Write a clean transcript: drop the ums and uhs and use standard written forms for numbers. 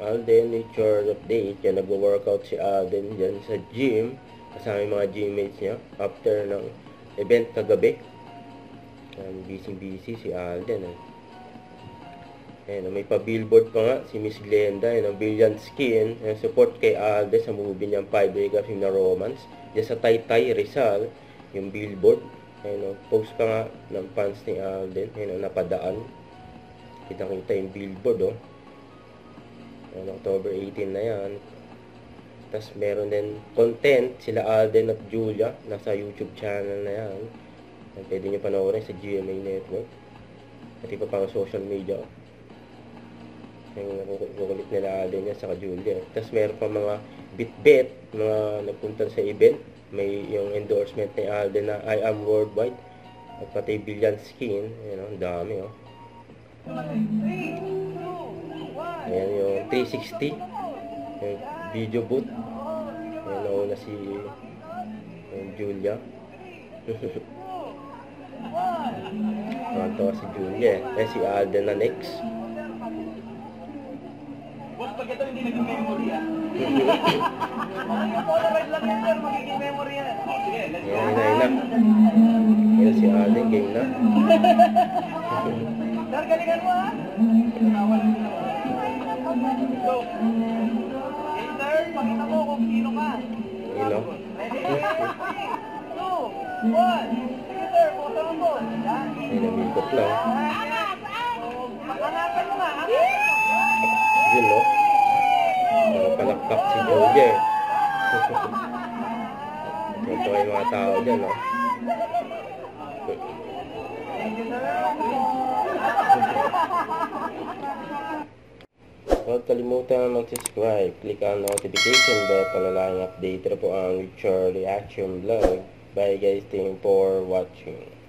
Alden with your update. Yan, nag-workout si Alden dyan sa gym. Kasama yung mga gymmates niya. After ng event kagabi. Busy si Alden. Ayan, may pa-billboard pa nga si Miss Glenda. Yan, ang Brilliant Skin. Yan, support kay Alden sa movie niyang 5 Breakups in a Romance. Diyan sa Taytay, Rizal. Yung billboard. Ayan, post pa nga ng fans ni Alden. Ayan, napadaan. Kita-kita yung billboard, Ayan, October 18 na yan. Tapos meron din content sila Alden at Julia. Nasa YouTube channel na yan. Ayan, pwede nyo panoorin sa GMA Network. At iba pang social media. Ayan, nakukulit nila Alden yan saka Julia. Tapos meron pa mga bit-bit, mga nagpunta sa event. May yung endorsement ni Alden na I am worldwide. At pati Brilliant Skin. Ayan, ang dami, Ayan yung 360. Yung video booth. Ayan, nauna si Julia. Tawa si Julia. Ayan si Alden na next. Boss, pag ito hindi naging memory Polaroid lang yan, sir. Magiging memory yan. Sige, let's go. Ayan, Ayan si Alden, game na. Sir, galingan mo, So, hey, sir, pakita mo kung sino ka. Ayan, Ready? 3, 2, 1. Sige, sir, buksan mo po. Ayan, nabikot lang. Hanapan mo nga, Yun, palakpak si Julia, Ito yung mga tao dyan, Huwag kalimutan mag-subscribe. Click ang notification bell para laging update po ang Richard Reaction Vlog. Bye guys, thank you for watching.